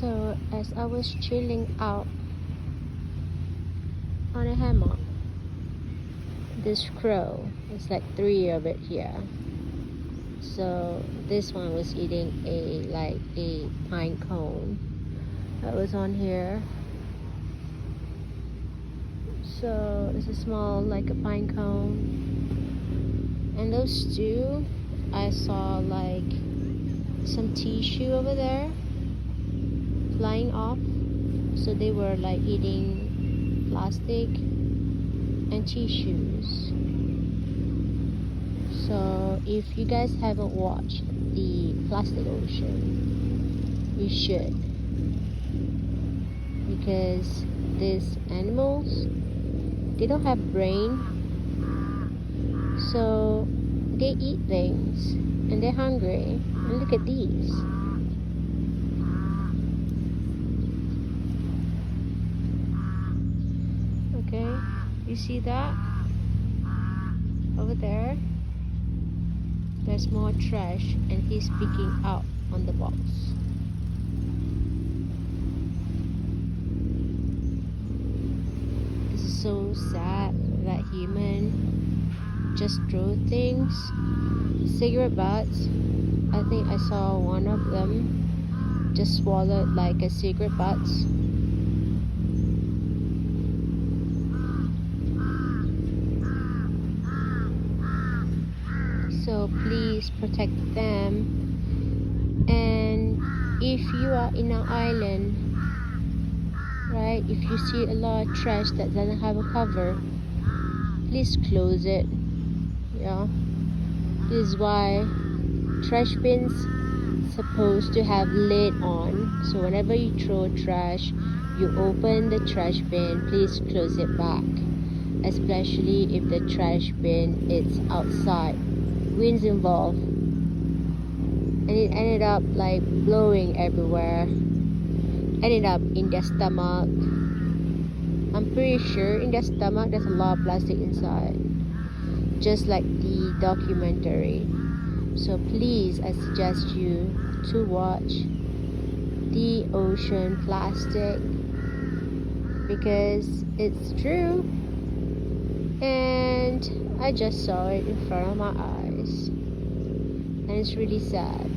So as I was chilling out on a hammock, this crow, it's like 3 of it here. So this one was eating a pine cone that was on here. So it's a small like a pine cone, and those two I saw like some tissue over there flying off. So they were like eating plastic and tissues. So if you guys haven't watched the plastic ocean, you should, because these animals, they don't have brain, so they eat things and they're hungry. And look at these. Okay, you see that over there? There's more trash and he's picking out on the box. This is so sad that human just throw things. Cigarette butts, I think I saw one of them just swallowed like a cigarette butt. So please protect them. And if you are in an island, right, if you see a lot of trash that doesn't have a cover, please close it. Yeah, this is why trash bins supposed to have lid on. So whenever you throw trash, you open the trash bin, please close it back, especially if the trash bin is outside. Wind's involved, and it ended up like blowing everywhere, ended up in their stomach. I'm pretty sure in their stomach there's a lot of plastic inside, just like the documentary. So please, I suggest you to watch the ocean plastic, because it's true, and I just saw it in front of my eyes, and it's really sad.